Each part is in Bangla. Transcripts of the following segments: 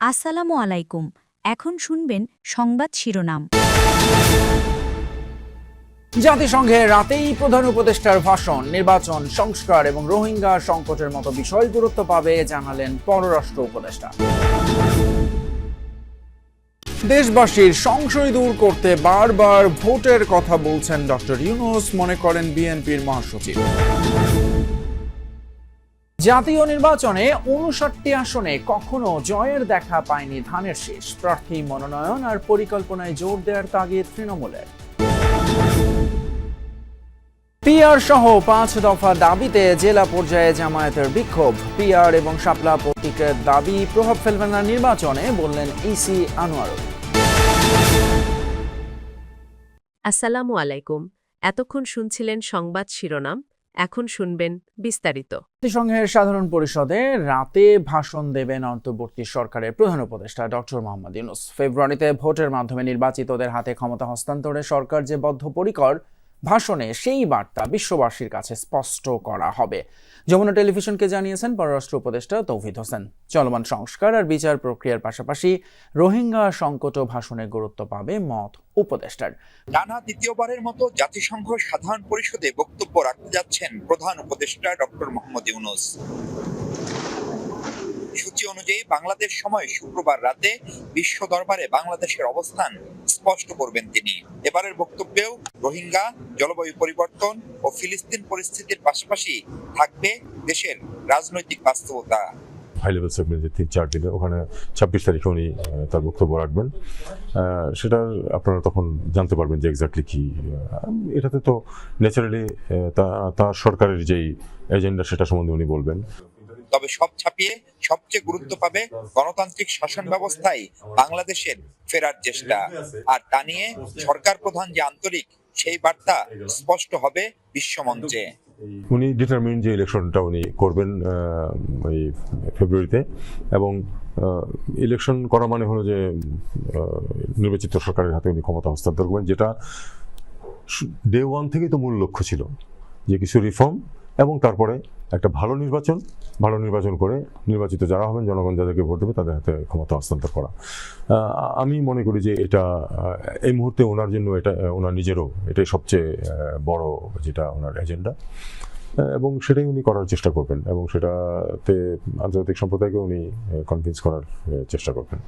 আসসালামু আলাইকুম। এখন শুনবেন সংবাদ শিরোনাম। জাতিসংঘে রাতেই প্রধান উপদেষ্টার ভাষণ, নির্বাচন সংস্কার এবং রোহিঙ্গা সংকটের মতো বিষয় গুরুত্ব পাবে জানালেন পররাষ্ট্র উপদেষ্টা। দেশবাসীর সংশয় দূর করতে বারবার ভোটের কথা বলছেন ডক্টর ইউনূস, মনে করেন বিএনপির মহাসচিব। জাতীয় নির্বাচনে ৫৯টি আসনে কখনো জয়ের দেখা পায়নি ধানের শীষ। প্রার্থী মনোনয়ন আর পরিকল্পনায় জোর দেওয়ার তাগিদ তৃণমূলের। পিআর সহ ৫ দফা দাবিতে জেলা পর্যায়ে জামায়াতের বিক্ষোভ। পিআর এবং শাপলা প্রতীকের দাবি প্রভাব ফেলবে না নির্বাচনে, বললেন ইসি আনোয়ারুল। আসসালামু আলাইকুম। এতক্ষণ শুনছিলেন সংবাদ শিরোনাম, এখন শুনবেন বিস্তারিত। জাতিসংঘের সাধারণ পরিষদে রাতে ভাষণ দেবেন অন্তর্বর্তী সরকারের প্রধান উপদেষ্টা ডক্টর মোহাম্মদ ইউনূস। ফেব্রুয়ারিতে ভোটের মাধ্যমে নির্বাচিতদের হাতে ক্ষমতা হস্তান্তরে সরকার যে বদ্ধপরিকর, ভাষণে সেই বার্তা বিশ্ববাসীর কাছে স্পষ্ট করা হবে। যমুনা টেলিভিশনকে জানিয়েছেন পররাষ্ট্র উপদেষ্টা তৌহিদ হোসেন। চলমান সংস্কার আর বিচার প্রক্রিয়ার পাশাপাশি রোহিঙ্গা সংকটও ভাষণে গুরুত্ব পাবে মত উপদেষ্টার। টানা দ্বিতীয়বারের মতো জাতিসংঘ সাধারণ পরিষদে বক্তব্য রাখতে যাচ্ছেন প্রধান উপদেষ্টা ডক্টর মোহাম্মদ ইউনূস। সূচি অনুযায়ী বাংলাদেশ সময় শুক্রবার রাতে বিশ্ব দরবারে বাংলাদেশের অবস্থান স্পষ্ট করবেন তিনি। এবারের বক্তব্যেও রোহিঙ্গা, জলবায়ু পরিবর্তন ও ফিলিস্তিন পরিস্থিতির পাশাপাশি থাকবে দেশের রাজনৈতিক বাস্তবতা। হাই লেভেল সেগমেন্ট যে ৩-৪ দিনে, ওখানে ২৬ তারিখে উনি তার বক্তব্য রাখবেন। সেটা আপনারা তখন জানতে পারবেন যে এক্স্যাক্টলি কি। এটাতে তো ন্যাচারালি তার সরকারের যেই এজেন্ডা সেটা সম্বন্ধে উনি বলবেন। তবে সব ছাপিয়ে সবচেয়ে গুরুত্ব পাবে গণতান্ত্রিক শাসন ব্যবস্থায় বাংলাদেশের ফেরার চেষ্টা। আর তা নিয়ে সরকার প্রধান যে আন্তরিক, সেই বার্তা স্পষ্ট হবে বিশ্বমঞ্চে। উনি ডিটারমিন যে ইলেকশনটা উনি করবেন এই ফেব্রুয়ারিতে, এবং ইলেকশন করা মানে হলো যে নির্বাচিত সরকারের হাতে উনি ক্ষমতা হস্তান্তর করবেন, যেটা ডে ওয়ান থেকেই তো মূল লক্ষ্য ছিল, যে কিছু রিফর্ম এবং তারপরে একটা ভালো নির্বাচন করে নির্বাচিত যারা হবেন, জনগণ যাদেরকে ভোট দেবে তাদের হাতে ক্ষমতা হস্তান্তর করা। আমি মনে করি যে এটা এই মুহূর্তে ওনার জন্য, এটা ওনার নিজেরও এটাই সবচেয়ে বড় যেটা ওনার এজেন্ডা, এবং সেটাই উনি করার চেষ্টা করবেন, এবং সেটাতে আন্তর্জাতিক সম্প্রদায়কে উনি কনভিন্স করার চেষ্টা করবেন।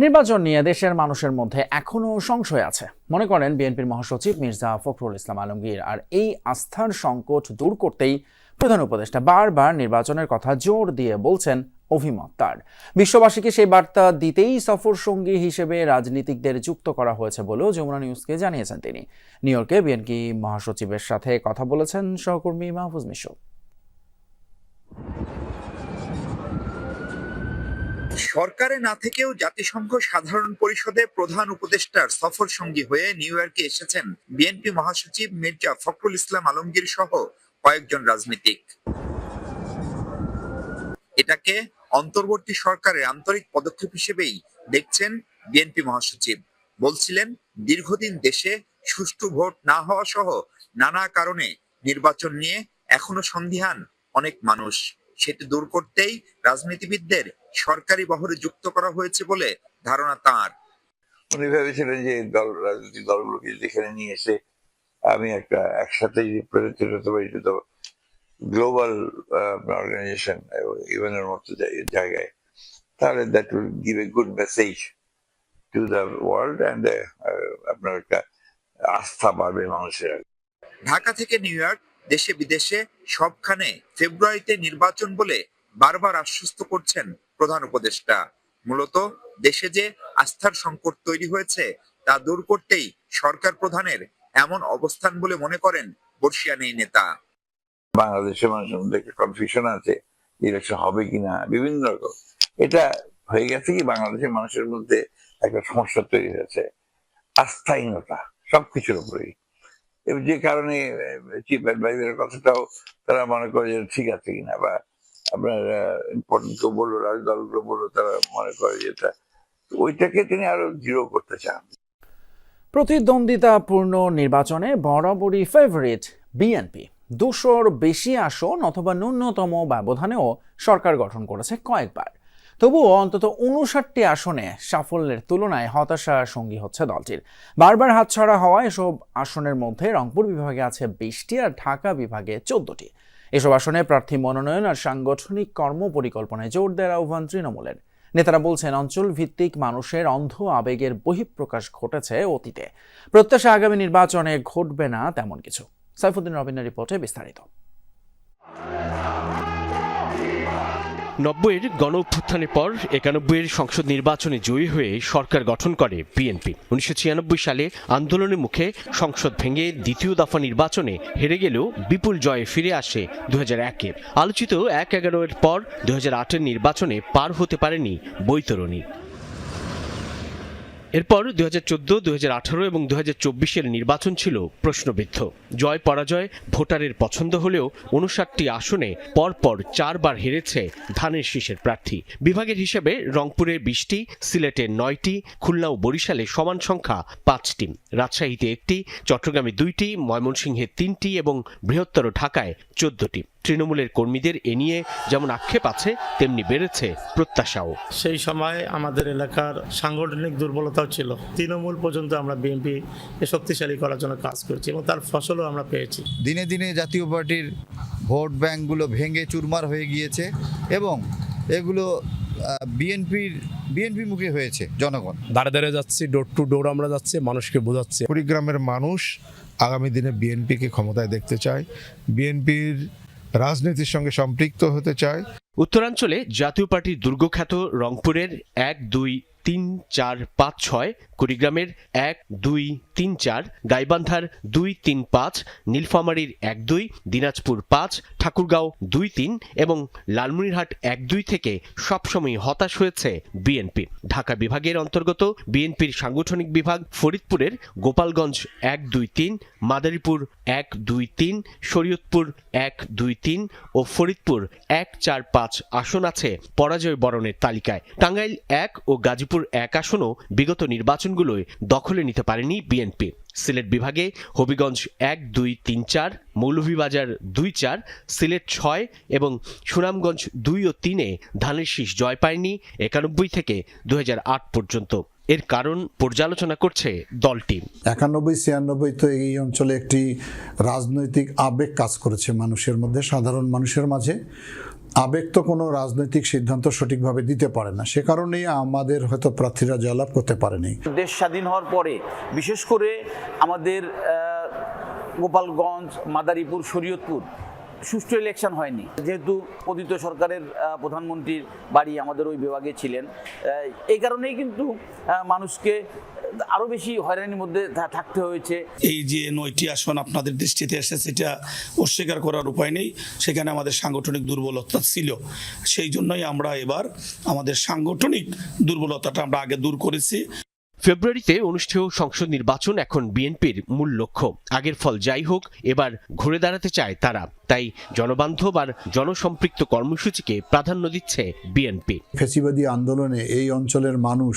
নির্বাচন নিয়ে দেশের মানুষের মধ্যে এখনো সংশয় আছে, মনে করেন বিএনপির মহাসচিব মির্জা ফখরুল ইসলাম আলমগীর। আর এই আস্থার সংকট দূর করতেই প্রধান উপদেষ্টা বারবার নির্বাচনের কথা জোর দিয়ে বলছেন অভিমত তার। বিশ্ববাসীকে সেই বার্তা দিতেই সফর সঙ্গী হিসেবে রাজনীতিকদের যুক্ত করা হয়েছে বলেও যমুনা নিউজকে জানিয়েছেন তিনি। নিউ ইয়র্কে বিএনপি মহাসচিবের সাথে কথা বলেছেন সহকর্মী মাহফুজ মিশু। সরকারে না থেকেও জাতিসংঘ সাধারণ পরিষদে প্রধান উপদেষ্টার সফর সঙ্গী হয়ে নিউ ইয়র্কে এসেছেন বিএনপি মহাসচিব মির্জা ফখরুল ইসলাম আলমগীর সহ কয়েকজন রাজনীতিক। এটাকে অন্তর্বর্তী সরকারের আন্তরিক পদক্ষেপ হিসেবেই দেখছেন বিএনপি মহাসচিব। বলছিলেন, দীর্ঘদিন দেশে সুষ্ঠু ভোট না হওয়া সহ নানা কারণে নির্বাচন নিয়ে এখনো সন্দিহান অনেক মানুষ। সেটি দূর করতেই রাজনীতিবিদদের সরকারি বহরে যুক্ত করা হয়েছে বলে ধারণা তাঁর। উনি ভেবেছিলেন যে রাজনৈতিক দলগুলোকে যেখানে নিয়ে এসে আমি একটা একসাথে রিপ্রেজেন্টেটিভ হতে পারি তো গ্লোবাল অর্গানাইজেশন ইভেনের মতো জায়গায়, তাহলে that will give a good message to the world and আপনার একটা আস্থা বাড়বে মানুষের। ঢাকা থেকে নিউ ইয়র্ক, দেশে বিদেশে সবখানে ফেব্রুয়ারিতে নির্বাচন বলে বারবার আশ্বস্ত করছেন প্রধান উপদেষ্টা। মূলত দেশে যে আস্থার সংকট তৈরি হয়েছে তা দূর করতেই সরকার প্রধানের এমন অবস্থান বলে মনে করেন বর্ষিয়ান এই নেতা। বাংলাদেশের মানুষের মধ্যে একটা কনফিউশন আছে, ইলেকশন হবে কিনা, বিভিন্ন রকম। এটা হয়ে গেছে কি, বাংলাদেশের মানুষের মধ্যে একটা সমস্যা তৈরি হয়েছে, আস্থাহীনতা সবকিছুর উপরেই। যে কারণে চিফ অ্যাডভাইজারের কথাটাও তারা মনে করে যে ঠিক আছে কিনা, বা আপনার ইম্পর্টেন্ট কেউ বললো, রাজদলগুলো বললো, তারা মনে করে যে এটা, ওইটাকে তিনি আরো দৃঢ় করতে চান। প্রতিদ্বন্দ্বিতাপূর্ণ নির্বাচনে বরাবরই ফেভারিট বিএনপি। ২০০-র বেশি আসন অথবা ন্যূনতম ব্যবধানেও সরকার গঠন করেছে কয়েকবার। তবুও অন্তত 59টি আসনে সাফল্যের তুলনায় হতাশার সঙ্গী হচ্ছে দলটির। বারবার হাতছাড়া হওয়া এসব আসনের মধ্যে রংপুর বিভাগে আছে 20টি আর ঢাকা বিভাগে 14টি। এসব আসনে প্রার্থী মনোনয়ন আর সাংগঠনিক কর্মপরিকল্পনায় জোর দেওয়ার আহ্বান তৃণমূলের। নেতারা বলছেন, অঞ্চল ভিত্তিক মানুষের অন্ধ আবেগের বহিঃপ্রকাশ ঘটেছে অতীতে। প্রত্যাশা আগামী নির্বাচনে ঘটবে না তেমন কিছু। সাইফুদ্দিন রবিনের রিপোর্টে বিস্তারিত। 90-এর গণ অভ্যুত্থানের পর 91-এর সংসদ নির্বাচনে জয়ী হয়ে সরকার গঠন করে বিএনপি। 1996 সালে আন্দোলনের মুখে সংসদ ভেঙে দ্বিতীয় দফা নির্বাচনে হেরে গেলেও বিপুল জয়ে ফিরে আসে 2001-এ। আলোচিত 1/11-এর পর 2008-এর নির্বাচনে পার হতে পারেনি বৈতরণী। এরপর 2014, 2018 এবং 2024-এর নির্বাচন ছিল প্রশ্নবিদ্ধ। জয় পরাজয় ভোটারের পছন্দ হলেও 59টি আসনে পরপর 4 বার হেরেছে ধানের শীষের প্রার্থী। বিভাগের হিসেবে রংপুরে 20টি, সিলেটে 9টি, খুলনা ও বরিশালে সমান সংখ্যা 5টি, রাজশাহীতে 1টি, চট্টগ্রামে 2টি, ময়মনসিংহে 3টি এবং বৃহত্তর ঢাকায় 14টি। তৃণমূলের কর্মীদের এ নিয়ে যেমন আক্ষেপ আছে, তেমনি বেড়েছে প্রত্যাশাও। সেই সময় আমাদের এলাকার সাংগঠনিক দুর্বলতাও ছিল। তৃণমূল পর্যন্ত আমরা বিএনপি শক্তিশালী করার জন্য কাজ করছি এবং তার ফসলও আমরা পেয়েছি। দিনে দিনে জাতীয় পার্টির ভোট ব্যাংকগুলো ভেঙে চুরমার হয়ে গিয়েছে এবং এগুলো বিএনপি মুখী হয়েছে। জনগণ দাঁড়ে দাঁড়িয়ে যাচ্ছি, ডোর টু ডোর আমরা যাচ্ছি, মানুষকে বোঝাচ্ছি। কুড়িগ্রামের মানুষ আগামী দিনে বিএনপিকে ক্ষমতায় দেখতে চায়, বিএনপির রাজনীতির সঙ্গে সম্পৃক্ত হতে চায়। উত্তরাঞ্চলে জাতীয় পার্টির দুর্গখ্যাত রংপুরের 1, 2, 3, 4, 5, 6, কুড়িগ্রামের 1, 2, 3, 4, গাইবান্ধার 2, 3, 5, নীলফামারীর 1, 2, দিনাজপুর 5, ঠাকুরগাঁও 2, 3 এবং লালমনিরহাট 1, 2 থেকে সবসময় হতাশ হয়েছে বিএনপি। ঢাকা বিভাগের অন্তর্গত বিএনপির সাংগঠনিক বিভাগ ফরিদপুরের গোপালগঞ্জ 1, 2, 3, মাদারীপুর 1, 2, 3, শরীয়তপুর 1, 2, 3 ও ফরিদপুর 1, 4, 5 আসন আছে পরাজয় বরণের তালিকায়। টাঙ্গাইল 1 ও গাজীপুর 1 আসনও বিগত নির্বাচনগুলোয় দখলে নিতে পারেনি বিএনপি। সিলেট বিভাগে হবিগঞ্জ 1, 2, 3, 4, মৌলভীবাজার 2, 4, সিলেট 6 এবং সুনামগঞ্জ 2 ও 3-এ ধানের শীষ জয় পায়নি 91 থেকে 2008 পর্যন্ত। এর কারণ পর্যালোচনা করছে দলটি। 91-96 তো এই অঞ্চলে একটি রাজনৈতিক আবেগ কাজ করেছে মানুষের মধ্যে, সাধারণ মানুষের মাঝে। আবেগ তো কোনো রাজনৈতিক সিদ্ধান্ত সঠিকভাবে দিতে পারে না, সে কারণেই আমাদের হয়তো প্রার্থীরা জয়লাভ করতে পারেনি। দেশ স্বাধীন হওয়ার পরে বিশেষ করে আমাদের গোপালগঞ্জ, মাদারীপুর, শরীয়তপুর সুষ্ঠু ইলেকশন হয়নি। যেহেতু পতিত সরকারের প্রধানমন্ত্রীর বাড়ি আমাদের ওই বিভাগে ছিলেন, এই কারণেই কিন্তু মানুষকে আরো বেশি হয়রানির মধ্যে থাকতে হয়েছে। এই যে 9টি আসন আপনাদের দৃষ্টিতে এসেছে, এটা অস্বীকার করার উপায় নেই। সেখানে আমাদের সাংগঠনিক দুর্বলতা ছিল, সেই জন্যই আমরা এবার আমাদের সাংগঠনিক দুর্বলতাটা আমরা আগে দূর করেছি। ফেব্রুয়ারিতে অনুষ্ঠেয় সংসদ নির্বাচন এখন বিএনপির মূল লক্ষ্য। আগের ফল যাই হোক, এবার ঘুরে দাঁড়াতে চায় তারা। তাই জনবান্ধব আর জনসম্পৃক্ত কর্মসূচিকে প্রাধান্য দিচ্ছে বিএনপি। ফ্যাসিবাদী আন্দোলনে এই অঞ্চলের মানুষ